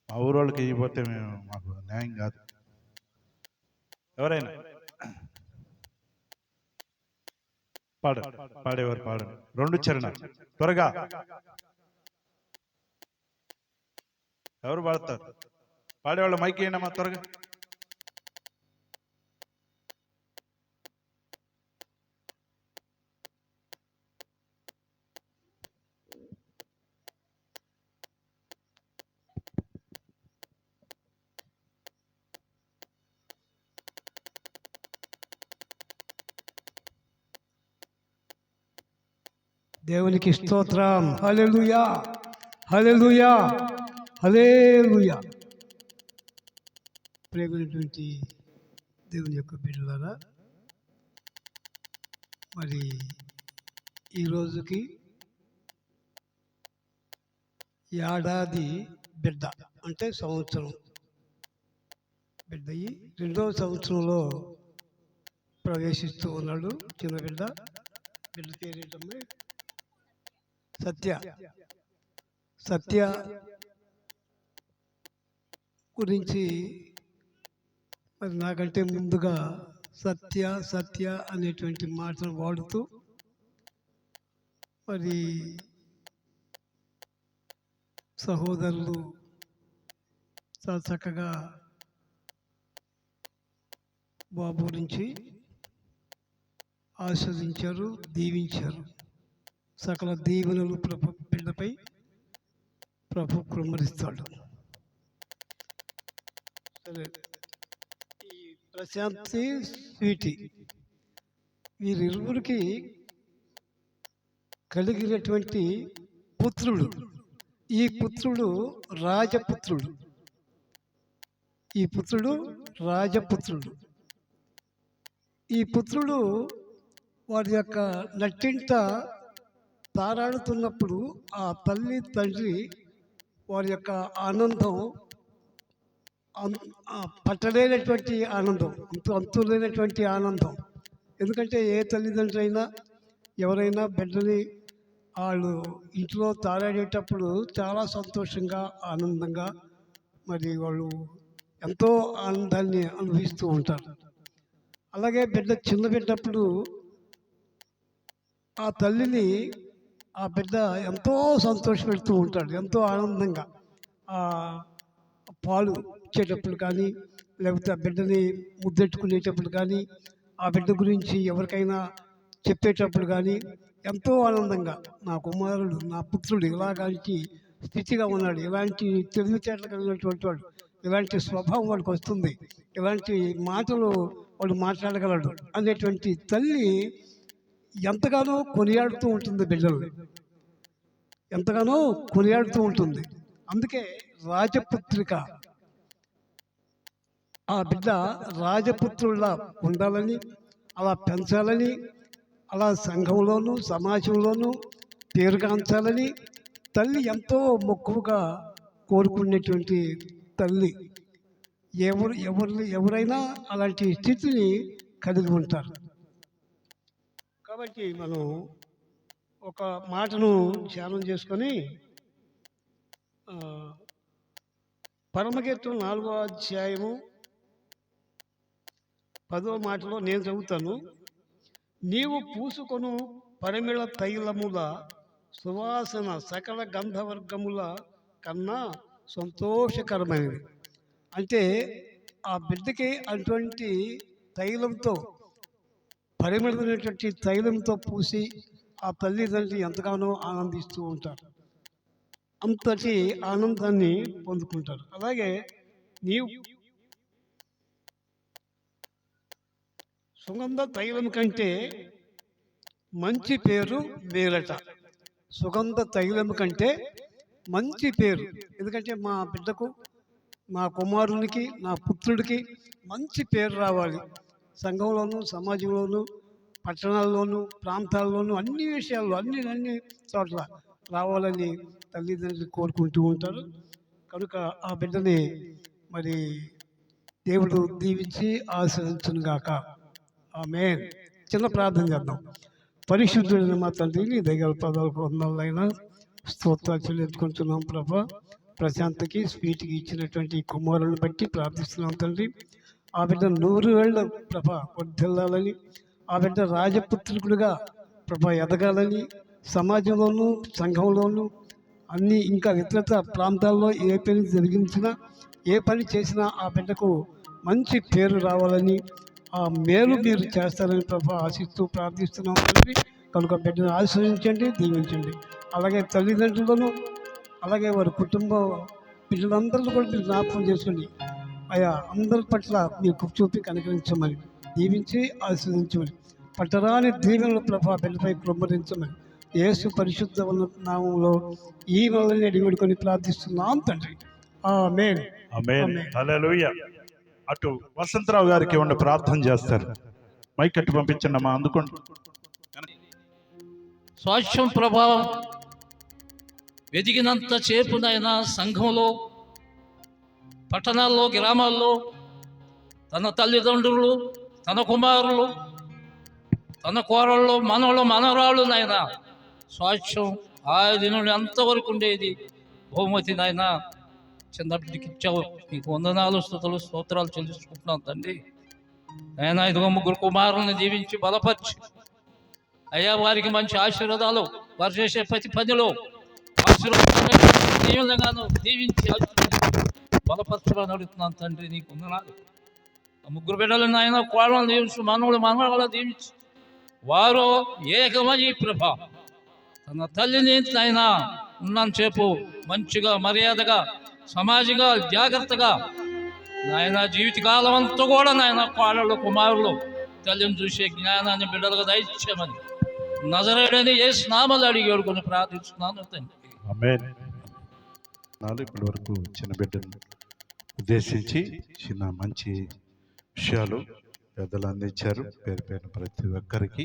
మా ఊరోళ్ళకి ఇవ్వకపోతే మాకు న్యాయం కాదు. ఎవరైనా పాడేవారు పాడండి. 2 చరణాలు త్వరగా. ఎవరు పాడతారు? పాడేవాళ్ళు మైక్ వేయండమ్మా త్వరగా. దేవునికి స్తోత్రం. హల్లెలూయా, హల్లెలూయా, హల్లెలూయా. ప్రేమైనటువంటి దేవుని యొక్క బిడ్డలారా, మరి ఈ రోజుకి ఏడాది బిడ్డ అంటే సంవత్సరం బిడ్డ అయ్యి 2వ సంవత్సరంలో ప్రవేశిస్తూ ఉన్నాడు చిన్న బిడ్డ. బిడ్డ పేరేటమ్మే సత్య. సత్య గురించి మరి నాకంటే ముందుగా సత్య సత్య అనేటువంటి మాటను వాడుతూ మరి సహోదరులు చాలా చక్కగా బాబు గురించి ఆస్వాదించారు, దీవించారు. సకల దీవెనలు ప్రభు బిడ్డపై ప్రభు కుమ్మరిస్తాడు. సరే, ఈ ప్రశాంతి స్వీటి వీరిరువురికి కలిగినటువంటి పుత్రుడు, ఈ పుత్రుడు రాజపుత్రుడు. ఈ పుత్రుడు రాజపుత్రుడు. ఈ పుత్రుడు వారి యొక్క నట్టింట తారాడుతున్నప్పుడు ఆ తల్లి తండ్రి వారి యొక్క ఆనందం పట్టలేనటువంటి ఆనందం, అంతులేనటువంటి ఆనందం. ఎందుకంటే ఏ తల్లిదండ్రులు అయినా ఎవరైనా బిడ్డని వాళ్ళు ఇంట్లో తారాడేటప్పుడు చాలా సంతోషంగా ఆనందంగా మరి వాళ్ళు ఎంతో ఆనందాన్ని అనుభవిస్తూ ఉంటారు. అలాగే బిడ్డ చిన్న బిడ్డప్పుడు ఆ తల్లిని ఆ బిడ్డ ఎంతో సంతోషపెడుతూ ఉంటాడు, ఎంతో ఆనందంగా. ఆ పాలు ఇచ్చేటప్పుడు కానీ, లేకపోతే ఆ బిడ్డని ముద్దెట్టుకునేటప్పుడు కానీ, ఆ బిడ్డ గురించి ఎవరికైనా చెప్పేటప్పుడు కానీ ఎంతో ఆనందంగా నా కుమారుడు, నా పుత్రుడు ఇలాంటి స్థితిగా ఉన్నాడు, ఇలాంటి తెలివితేటలు కలిగినటువంటి వాడు, ఇలాంటి స్వభావం వాడికి వస్తుంది, ఇలాంటి మాటలు వాడు మాట్లాడగలడు అనేటువంటి తల్లి ఎంతగానో కొనియాడుతూ ఉంటుంది, బిడ్డలు ఎంతగానో కొనియాడుతూ ఉంటుంది. అందుకే రాజపుత్రిక, ఆ బిడ్డ రాజపుత్రుల్లా ఉండాలని, అలా పెంచాలని, అలా సంఘంలోనూ సమాజంలోనూ పేరుగాంచాలని తల్లి ఎంతో మక్కువగా కోరుకునేటువంటి తల్లి. ఎవరైనా అలాంటి స్థితిని కలిగి ఉంటారు. కాబట్టి మనం ఒక మాటను ధ్యానం చేసుకొని పరమగీతం 4వ అధ్యాయము 10వ మాటలో నేను చదువుతాను. నీవు పూసుకొను పరిమళ తైలముల సువాసన సకల గంధవర్గముల కన్నా సంతోషకరమైనది. అంటే ఆ బిడ్డకి అటువంటి తైలంతో, పరిమళమైనటువంటి తైలంతో పూసి ఆ తల్లిదండ్రులు ఎంతగానో ఆనందిస్తూ ఉంటారు, అంతటి ఆనందాన్ని పొందుకుంటారు. అలాగే నీవు సుగంధ తైలం కంటే మంచి పేరు మేలట. సుగంధ తైలం కంటే మంచి పేరు. ఎందుకంటే మా బిడ్డకు, నా కుమారునికి, నా పుత్రుడికి మంచి పేరు రావాలి. సంఘంలోనూ సమాజంలోనూ పట్టణాల్లోనూ ప్రాంతాల్లోనూ అన్ని విషయాల్లో అన్ని చోట్ల రావాలని తల్లిదండ్రులు కోరుకుంటూ ఉంటారు. కనుక ఆ బిడ్డని మరి దేవుడు దీవించి ఆశీర్వదించునుగాక. ఆమేన్. చిన్న ప్రార్థన చేద్దాం. పరిశుద్ధుడైన మా తండ్రి, నీ దగ్గర పదాలకు వందలైనా స్తోత్రాలు చెల్లించుకుంటున్నాం ప్రభా. ప్రశాంతికి స్వీట్కి ఇచ్చినటువంటి కుమారులను బట్టి ప్రార్థిస్తున్నాం తండ్రి. ఆ బిడ్డ 100 ఏళ్ళ ప్రభా వర్ధిల్లాలని, ఆ బిడ్డ రాజపుత్రుడుగా ప్రభా ఎదగాలని, సమాజంలోనూ సంఘంలోనూ అన్ని ఇంకా ఇతరత ప్రాంతాల్లో ఏ పని జరిగించినా, ఏ పని చేసినా ఆ బిడ్డకు మంచి పేరు రావాలని, ఆ మేలు మీరు చేస్తారని ప్రభా ఆశిస్తూ ప్రార్థిస్తున్నాం తండ్రి. కనుక బిడ్డను ఆశీర్వదించండి, దీవించండి. అలాగే తల్లిదండ్రులను, అలాగే వారి కుటుంబ పిల్లలందరినీ కూడా మీరు జ్ఞాపకం చేసుకోండి. ఆయా అందరి పట్ల మీరు చూపి కనికరించమని, దీవించి ఆశీర్వదించమని, పట్టరాని దీవెనల ప్రభా బిడ్డపై కృమ్మరించమని యేసు పరిశుద్ధ నామంలో ఈ వలని అడిగి ప్రార్థిస్తున్నాం తండ్రి. ఆమేన్. ఆమేన్. హల్లెలూయా. అటు వసంతరావు గారికి ఉండి ప్రార్థన చేస్తారు. మైక్ అట్టు పంపించండి అమ్మా, అందుకోండి. స్వాస్థ్యం ప్రభావం వెదిగినంత చేపునైనా సంఘంలో, పట్టణాల్లో, గ్రామాల్లో తన తల్లిదండ్రులు, తన కుమారులు, తన కోరళ్ళు, మనవలు, మనవరాళ్ళునైనా స్వాస్థ్యం ఆది నుండి అంతవరకు ఉండేది బహుమతి నాయన. చిన్నప్పటికి ఇచ్చావు, నీకు వందనాలు, స్తుతులు, స్తోత్రాలు చెల్లించుకుంటున్నాను తండ్రి. ఆయన 5 ముగ్గురు కుమారులను దీవించి బలపరిచి అయ్యా వారికి మంచి ఆశీర్వాదాలు, వారు చేసే ప్రతి పనిలో ఆశీర్వాదాలు దీవెనగాను దీవించి బలపరచమని అడుగుతున్నాను తండ్రి. నీకు వందనాలు. ఆ ముగ్గురు బిడ్డలు నాయన కోళ్ళను దీవించు, మనవులు మనవాళ్ళ దీవించు. వారు ఏకమై ప్రభ తన తల్లిని ఆయన ఉన్నాను చెప్పు మంచిగా మర్యాదగా సమాజంగా జాగ్రత్తగా నాయన జీవితకాలం అంతా కూడా నాయన కోడళ్ళు కుమారులు తల్లిని చూసే జ్ఞానాన్ని బిడ్డలుగా దయచేయమని నజరేయుడని యేసు నామములో అడిగి వేడుకొని ప్రార్థిస్తున్నాను తండ్రి. ఆమేన్. ఇప్పటి వరకు చిన్న బిడ్డను ఉద్దేశించి చిన్న మంచి విషయాలు పెద్దలు అందించారు. పేరు పేరున ప్రతి ఒక్కరికి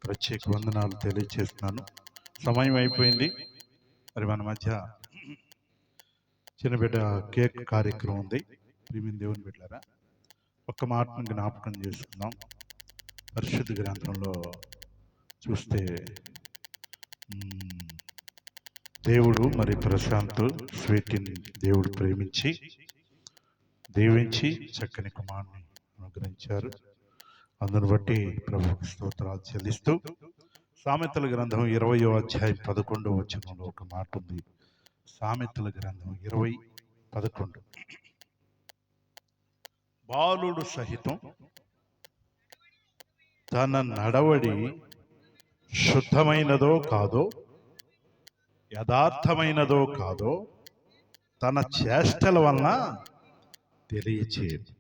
ప్రత్యేక వందనాలు తెలియజేస్తున్నాను. సమయం అయిపోయింది. మరి మన మధ్య చిన్న బిడ్డ కేక్ కార్యక్రమం ఉంది. ప్రియమైన దేవుని బిడ్డలారా, ఒక్క మాటను జ్ఞాపకం చేసుకుందాం. పరిశుద్ధ గ్రంథంలో చూస్తే దేవుడు మరి ప్రశాంత్ స్వీటిని దేవుడు ప్రేమించి దీవించి చక్కని కుమారుని అనుగ్రహించారు. అందును బట్టి ప్రభువుకి స్తోత్రాలు చెల్లిస్తూ సామెతల గ్రంథం 20వ అధ్యాయం 11వ వచనంలో ఒక మాట ఉంది. సామెతల గ్రంథం 20:11 బాలుడు సహితం తన నడవడి శుద్ధమైనదో కాదో యథార్థమైనదో కాదో తన చేష్టల వలన తెలియచేయదు.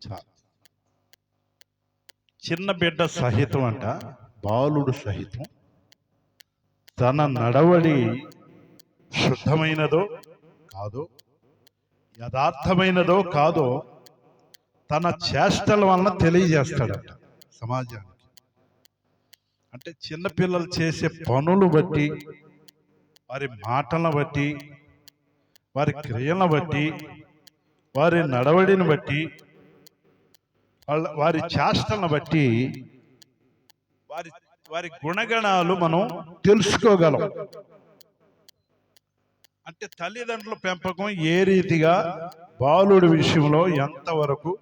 చిన్న బిడ్డ సహితం అంట, బాలుడు సహితం తన నడవడి శుద్ధమైనదో కాదో యథార్థమైనదో కాదో తన చేష్టల వలన తెలియజేస్తాడట సమాజానికి. అంటే చిన్నపిల్లలు చేసే పనులు బట్టి, వారి మాటలను బట్టి, వారి క్రియలను బట్టి, వారి నడవడిని బట్టి, వారి చేష్టలను బట్టి వారి గుణగణాలు మనం తెలుసుకోగలం. అంటే తల్లిదండ్రుల పెంపకం ఏ రీతిగా బాలుడి విషయంలో ఎంతవరకు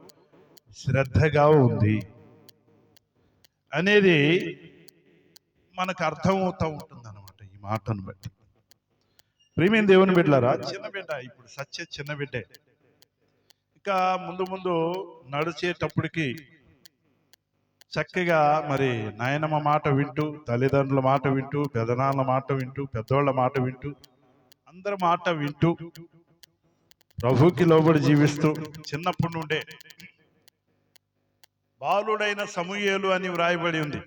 శ్రద్ధగా ఉంది అనేది మనకు అర్థమవుతూ ఉంటుంది అన్నమాట ఈ మాటను బట్టి. ప్రియమైన దేవుని బిడ్డలారా, చిన్న బిడ్డ ఇప్పుడు సత్య చిన్న బిడ్డే. ఇంకా ముందు ముందు నడిచేటప్పటికి చక్కగా మరి నాయనమ్మ మాట వింటూ, తల్లిదండ్రుల మాట వింటూ, పెదనాన్న మాట వింటూ, పెద్దోళ్ళ మాట వింటూ, అందరి మాట వింటూ ప్రభువుకి లోబడి జీవిస్తూ చిన్నప్పటి నుండే బాలుడైన సమూయేలు అని వ్రాయబడి ఉంది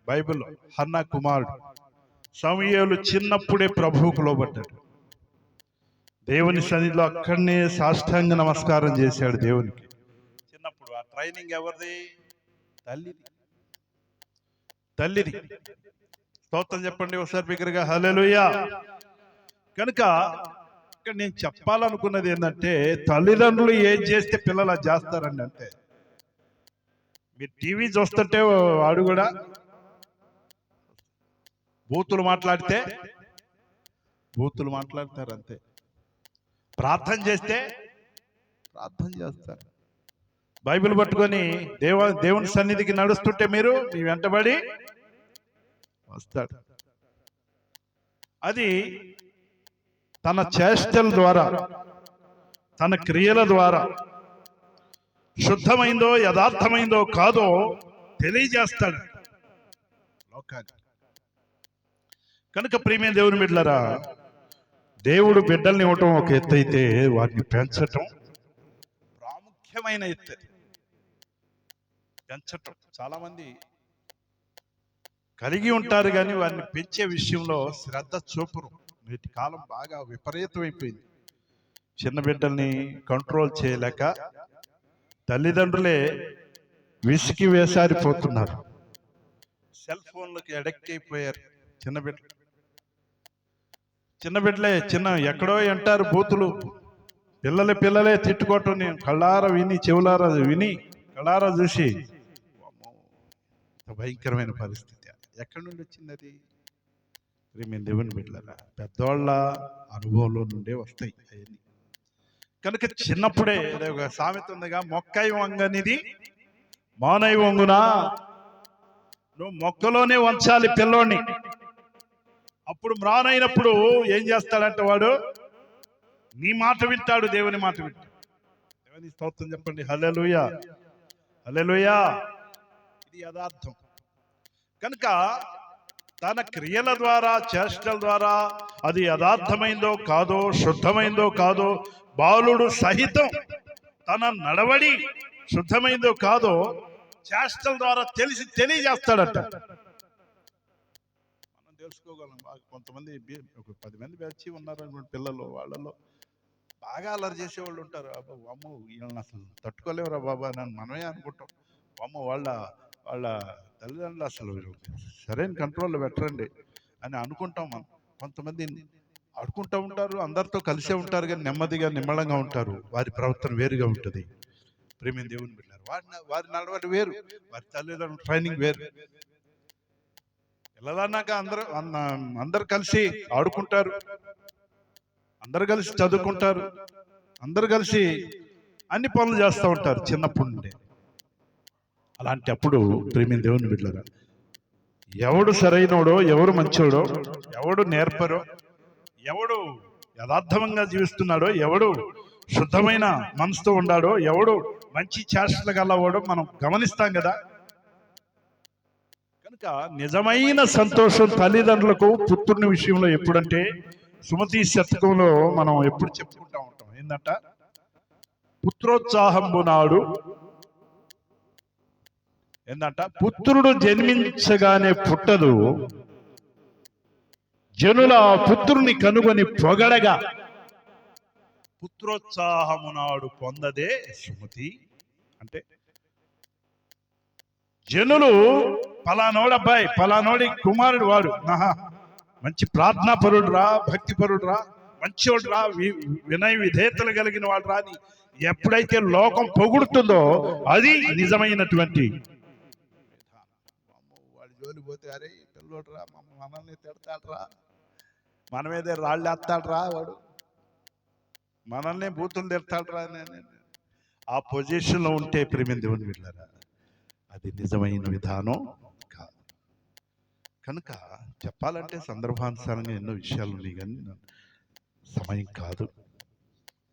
బైబిల్లో. హన్నా కుమారుడు సమూయేలు చిన్నప్పుడే ప్రభువుకు లోబడ్డాడు. దేవుని సన్నిధిలో అక్కడనే సాష్టాంగ నమస్కారం చేశాడు దేవునికి చిన్నప్పుడు. ఆ ట్రైనింగ్ ఎవరిది? తల్లిది. స్తోత్రం చెప్పండి ఒకసారి బిగ్గరగా హల్లెలూయా. కనుక ఇక్కడ నేను చెప్పాలనుకున్నది ఏంటంటే, తల్లిదండ్రులు ఏం చేస్తే పిల్లలు అది చేస్తారండి. అంతే. మీరు టీవీ చూస్తుంటే వాడు కూడా బూతులు మాట్లాడతారు అంతే. ప్రార్థన చేస్తే ప్రార్థన చేస్తారు. బైబిల్ పట్టుకొని దేవుని సన్నిధికి నడుస్తుంటే మీరు మీ వెంటబడి వస్తాడు. అది తన చేష్టల ద్వారా, తన క్రియల ద్వారా శుద్ధమైందో యథార్థమైందో కాదో తెలియజేస్తాడు లోకానికి. కనుక ప్రియమైన దేవుని బిడ్డలారా, దేవుడు బిడ్డల్ని ఇవ్వటం ఒక ఎత్తు అయితే, వారిని పెంచటం ప్రాముఖ్యమైన ఎత్తు. పెంచటం చాలా మంది కలిగి ఉంటారు కానీ వారిని పెంచే విషయంలో శ్రద్ధ చూపరు. నేటి కాలం బాగా విపరీతమైపోయింది. చిన్న బిడ్డల్ని కంట్రోల్ చేయలేక తల్లిదండ్రులే విసికి వేసారిపోతున్నారు. సెల్ ఫోన్లకి అడిక్ట్ అయిపోయారు చిన్న బిడ్డలే ఎక్కడో అంటారు బూతులు. పిల్లలే తిట్టుకోవటం నేను కళ్ళారా విని, చెవులారా విని, కళ్ళారా చూసి, భయంకరమైన పరిస్థితి. ఎక్కడి నుండి వచ్చింది అది? మేము దేవుని బిడ్డలారా, పెద్దవాళ్ళ అనుభవంలో నుండే వస్తాయి అవన్నీ. కనుక చిన్నప్పుడే ఒక సామెత ఉందిగా, మొక్కై వంగనిది మానై వంగునా. నువ్వు మొక్కలోనే వంచాలి పిల్లోని. అప్పుడు మ్రానైనప్పుడు ఏం చేస్తాడంటే వాడు నీ మాట వింటాడు, దేవుని మాట వింటాడు. దేవుని స్తోత్రం చెప్పండి. హల్లెలూయా, హల్లెలూయా. ఇది యథార్థం. కనుక తన క్రియల ద్వారా, చేష్టల ద్వారా అది యథార్థమైందో కాదో, శుద్ధమైందో కాదో, బాలుడు సహితం తన నడవడి శుద్ధమైందో కాదో చేష్టల ద్వారా తెలియజేస్తాడట. మనం తెలుసుకోగలం. కొంతమంది ఒక 10 మంది వచ్చి ఉన్నారు పిల్లలు, వాళ్ళలో బాగా అల్లరి చేసేవాళ్ళు ఉంటారు. అబ్బా అమ్మ వీళ్ళని అసలు తట్టుకోలేవురా బాబా అని మనమే అనుకుంటాం. అమ్మ వాళ్ళ తల్లిదండ్రులు అసలు సరైన కంట్రోల్లో పెట్టరండి అని అనుకుంటాం మనం. కొంతమంది ఆడుకుంటూ ఉంటారు, అందరితో కలిసే ఉంటారు, కానీ నెమ్మదిగా నిమ్మళంగా ఉంటారు. వారి ప్రవర్తన వేరుగా ఉంటుంది. ప్రేమ దేవుని బిడ్డలారా, వారి నడవడి వేరు, వారి తల్లిదండ్రుల ట్రైనింగ్ వేరు. పిల్లలన్నాక అందరు కలిసి ఆడుకుంటారు, అందరు కలిసి చదువుకుంటారు, అందరు కలిసి అన్ని పనులు చేస్తూ ఉంటారు చిన్నప్పటి నుండి. అలాంటి అప్పుడు ప్రేమ దేవుని బిడ్డలారా, ఎవడు సరైనోడో, ఎవడు మంచోడో, ఎవడు నేర్పరో, ఎవడు యథార్థంగా జీవిస్తున్నాడో, ఎవడు శుద్ధమైన మనసుతో ఉన్నాడో, ఎవడు మంచి చేష్టలు గలవాడో మనం గమనిస్తాం కదా. కనుక నిజమైన సంతోషం తల్లిదండ్రులకు పుత్రుని విషయంలో ఎప్పుడంటే, సుమతి శతకంలో మనం ఎప్పుడు చెప్పుకుంటా ఉంటాం ఏంటంట, పుత్రోత్సాహంబు నాడు ఏంటంట, పుత్రుడు జన్మించగానే పుట్టదు, జనుల పుత్రుని కనుగొని పొగడగా పుత్రోత్సాహము నాడు పొందదే సుమతి. అంటే జనులు పలానోడబ్బాయి, పలానోడి కుమారుడు వాడు, మంచి ప్రార్థనా పరుడు రా, భక్తి పరుడు రా, మంచోడు రా, వినయ విధేయతలు కలిగిన వాడు రా అని ఎప్పుడైతే లోకం పొగుడుతుందో అది నిజమైనటువంటి. వాడి జోలి పోతే అరే పిల్లోడు రా, మనల్ని తిడతాడ్రా, మన మీదే రాళ్ళు వేస్తాడ్రా, వాడు మనల్ని బూతులు తిడతాడ్రా అని ఆ పొజిషన్లో ఉంటే ప్రేమ దేవుని బిడ్డలారా, అది నిజమైన విధానం కాదు. కనుక చెప్పాలంటే సందర్భానుసారంగా ఎన్నో విషయాలు ఉన్నాయి, కానీ సమయం కాదు.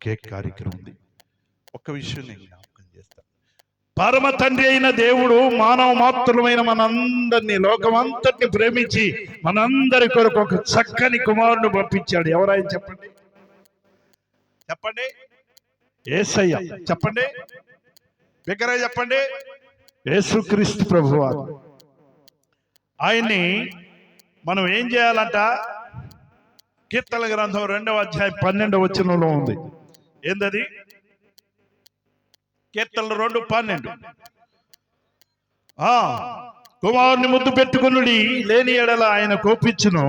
కేక్ కార్యక్రమం ఉంది. ఒక్క విషయం నేను జ్ఞాపకం చేస్తాను. పరమ తండ్రి అయిన దేవుడు మానవ మాత్రులమైన మనందరినీ, లోకమంతటిని ప్రేమించి మనందరి కొరకు ఒక చక్కని కుమారుని పంపించాడు. ఎవరాయన చెప్పండి, చెప్పండి, యేసయ్య. చెప్పండి, బిగ్గరగా చెప్పండి, యేసుక్రీస్తు ప్రభువారు. ఆయన్ని మనం ఏం చేయాలంట, కీర్తన గ్రంథం 2వ అధ్యాయం 12వ వచనంలో ఉంది. ఏందది? కీర్తనలు 2:12. కుమారుని ముద్దు పెట్టుకునుడి, లేని ఎడల ఆయన కోపించును,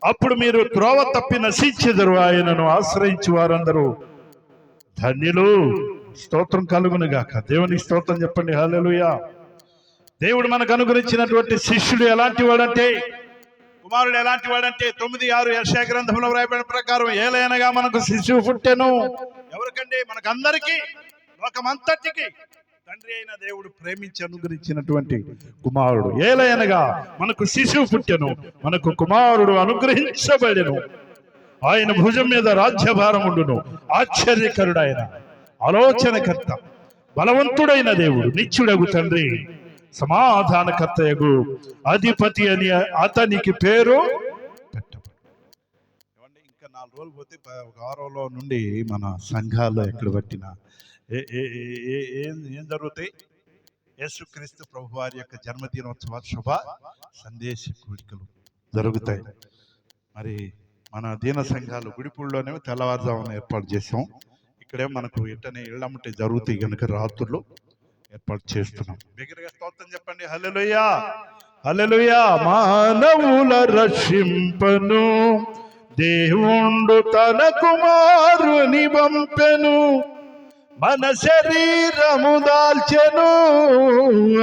అప్పుడు మీరు త్రోవ తప్పి నశించెదరు, ఆయనను ఆశ్రయించి వారందరూ ధన్యులు. స్తోత్రం కలుగును గాక. దేవునికి స్తోత్రం చెప్పండి. హల్లెలూయా. దేవుడు మనకు అనుగ్రహించినటువంటి శిష్యుడు ఎలాంటి వాడంటే, కుమారుడు ఎలాంటి వాడంటే, 9:6 యెషయా గ్రంథంలో వ్రాయబడిన ప్రకారం ఏలయనగా మనకు శిశువు పుట్టెను. ఎవరికండి? మనకందరికీ, లోకమంతటికి తండ్రి అయిన దేవుడు ప్రేమించి అనుగ్రహించినటువంటి కుమారుడు. ఏలయనగా మనకు శిశువు పుట్టెను, మనకు కుమారుడు అనుగ్రహించబడెను, ఆయన భుజం మీద రాజ్యభారం ఉండును. ఆశ్చర్యకరుడైన, ఆలోచనకర్త, బలవంతుడైన దేవుడు, నిత్యుడగు తండ్రి, సమాధానకర్తయగు అధిపతి అని అతనికి పేరు పెట్టబడు. ఇంకా 4 రోజులు పోతే 6వ నుండి మన సంఘాల్లో ఎక్కడ పట్టినా ఏం జరుగుతాయి? యేసుక్రీస్తు ప్రభు వారి యొక్క జన్మదినోత్సవ శుభ సందేశ కూడికలు జరుగుతాయి. మరి మన దీన సంఘాలు గుడిపూడిలోనే తెల్లవారుజామున ఏర్పాటు చేసాం. ఇక్కడే మనకు వెంటనే ఇళ్ళమ్మటే జరుగుతాయి కనుక రాత్రులు ఏర్పాటు చేస్తున్నాం. బిగ్గరగా స్తోత్రం చెప్పండి. హల్లెలూయా, హల్లెలూయా. మానవుల రక్షింపను దేవుండు తన కుమారుని పంపెను, మన శరీరము దాల్చెను,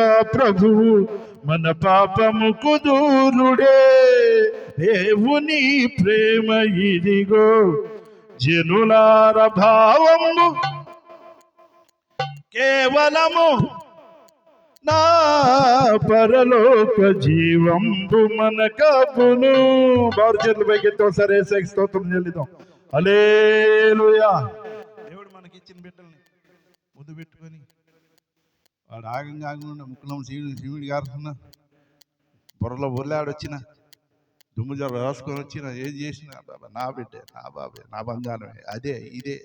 ఆ ప్రభువు మన పాపముకు దూరుడే. దేవుని ప్రేమ ఇదిగో, జనులార భావము కేవలము నా పరలోక జీవంబు మన కబును. బారు చేతులు పైకెత్తి ఒకసారి యేసయ్యకి స్తోత్రం చెల్లిద్దాం. హల్లెలూయా. దేవుడు మనకి ఇచ్చిన బిడ్డల్ని ముద్దు పెట్టుకొని వాడు ఆగంగా ముక్కులం శివుడి గారుతున్నా బుర్రలో బొర్లాడొచ్చిన దుమ్ము జర రాసుకొని వచ్చిన ఏం చేసినా బాబా నా బిడ్డే, నా బాబే, నా బంగారమే, అదే ఇదే.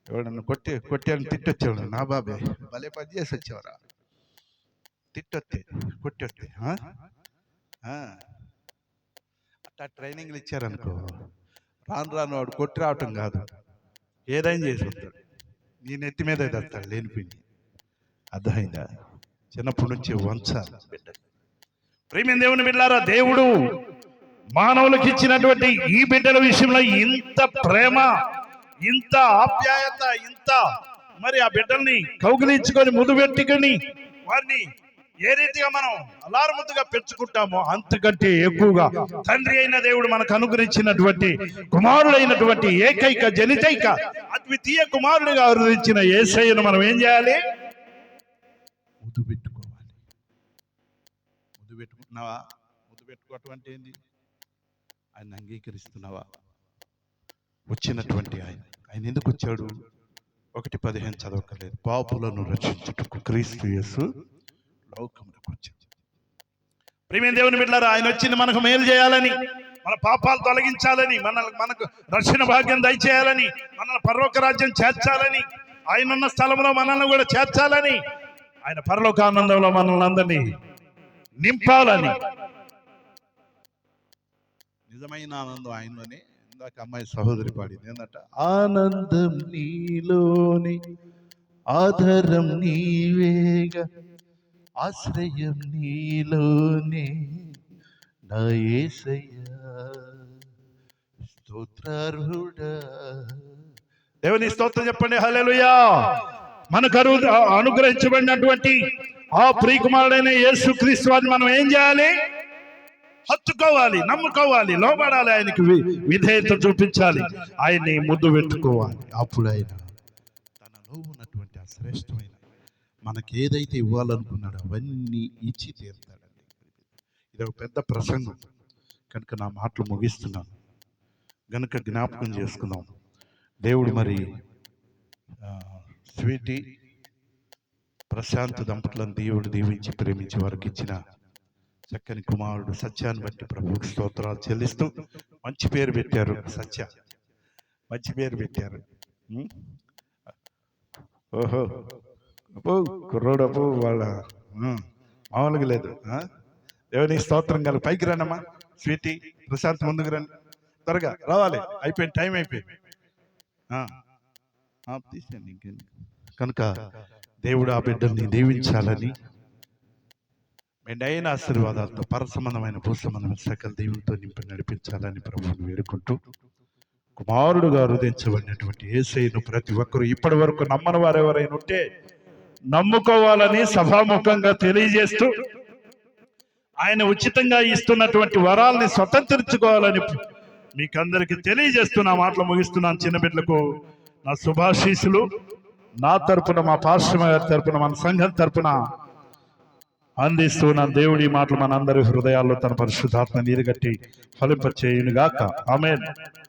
ఎవడన్నా కొట్టాను తిట్టొచ్చేవాడు, నా బాబే భలే పని చేసి వచ్చేవారా, తిట్టొత్తే కొట్టొత్తే. అట్లా ట్రైనింగ్లు ఇచ్చారనుకో, రాను వాడు కొట్టి రావటం కాదు, ఏదైనా చేసి వస్తాడు, నీ నెత్తి మీద తెస్తాడు లేనిపోయింది. అర్థమైందా? చిన్నప్పటి నుంచి వంచాలి బిడ్డ. ప్రేమ దేవుని బిడ్డారా, దేవుడు మానవులకు ఇచ్చినటువంటి ఈ బిడ్డల విషయంలో ఇంత ప్రేమ, ఇంత ఆప్యాయత, ఇంత మరి ఆ బిడ్డల్ని కౌగిలించుకొని ముద్దు పెట్టుకొని వారిని ఏ రీతిగా మనం అలారు ముద్దుగా పెంచుకుంటామో అంతకంటే ఎక్కువగా తండ్రి అయిన దేవుడు మనకు అనుగ్రహించినటువంటి కుమారుడైనటువంటి ఏకైక జనితైక అద్వితీయ కుమారుడిగా అనుగ్రహించిన యేసయ్యను మనం ఏం చేయాలి? ముద్దు పెట్టుకోవాలి. ముద్దు పెట్టుకుంటున్నావా? ముద్దు పెట్టుకోవటం అంటే ఏంది? ఆయన అంగీకరిస్తున్నావా? వచ్చినటువంటి ఆయన ఎందుకు వచ్చాడు? 1:15 చదవకలేదు. పాపులను రక్షించుటకు క్రీస్తు యేసు లోకములకు వచ్చాడు. ప్రియమైన దేవుని బిడ్డలారా, ఆయన వచ్చింది మనకు మేలు చేయాలని, మన పాపాలు తొలగించాలని, మనకు రక్షణ భాగ్యం దయచేయాలని, మనల్ని పరలోక రాజ్యం చేర్చాలని, ఆయన ఉన్న స్థలంలో మనల్ని కూడా చేర్చాలని, ఆయన పరలోకానందంలో మనల్ని అందరినీ నింపాలని. నిజమైన ఆనందం ఆయనలోనే. ఇందాక అమ్మాయి సహోదరి పాడింది ఏంటంట, ఆనందం నీలోని ఆధారం నీవేగా, ఆశ్రయం నీలోనే నా యేసయ్యా, స్తోత్రార్హుడా. దేవుని స్తోత్రం చెప్పండి. హల్లెలూయా. మనకు అనుగ్రహించబడినటువంటి ఆ ప్రియకుమారుడైన యేసుక్రీస్తు వారిని మనం ఏం చేయాలి? హత్తుకోవాలి, నమ్ముకోవాలి, లోబడాలి, ఆయనకి విధేయత చూపించాలి, ఆయన్ని ముద్దు పెట్టుకోవాలి. అప్పుడు ఆయన తనలో ఉన్నటువంటి ఆ శ్రేష్టమైన మనకి ఏదైతే ఇవ్వాలనుకున్నాడో అవన్నీ ఇచ్చి తీరుతాడండి. ఇది ఒక పెద్ద ప్రసంగం కనుక నా మాటలు ముగిస్తున్నాను. గనుక జ్ఞాపకం చేసుకుందాం. దేవుడు మరి స్వీటీ ప్రశాంత్ దంపతులను దేవుడు దీవించి ప్రేమించి వారికి ఇచ్చిన చక్కని కుమారుడు సత్యాన్ని బట్టి ప్రభువుకి స్తోత్రాలు చెల్లిస్తూ మంచి పేరు పెట్టారు. సత్య మంచి పేరు పెట్టారు. ఓహో అప్పు కుర్రోడప్పు వాళ్ళ మామూలుగా లేదు. దేవుని స్తోత్రం గారు. పైకి రండమ్మా. స్వీటీ ప్రశాంత్ ముందుకు రండి, త్వరగా రావాలి, అయిపోయింది, టైం అయిపోయింది. తీసేయండి ఇంకేంటి. కనుక దేవుడు ఆ బిడ్డల్ని దీవించాలని, మెండైన ఆశీర్వాదాలతో పరసంబంధమైన భూసంబంధమైన సకల దేవునితో నింపి నడిపించాలని ప్రభువుని వేడుకుంటూ, కుమారుడుగా హృదయించబడినటువంటి యేసయ్యను ప్రతి ఒక్కరూ ఇప్పటి వరకు నమ్మని వారు ఎవరైనా ఉంటే నమ్ముకోవాలని సభాముఖంగా తెలియజేస్తూ, ఆయన ఉచితంగా ఇస్తున్నటువంటి వరాలని స్వతంత్రించుకోవాలని మీకందరికీ తెలియజేస్తూ నా మాటలు ముగిస్తున్నాను. చిన్న బిడ్డలకు నా శుభాశీస్సులు నా తరపున, మా పాస్టర్ గారి తరపున, మన సంఘం తరపున అందిస్తూ నా దేవుడి మాటలు మనందరి హృదయాల్లో తన పరిశుద్ధాత్మ నీరుగట్టి ఫలింపచేయునుగాక. ఆమేన్.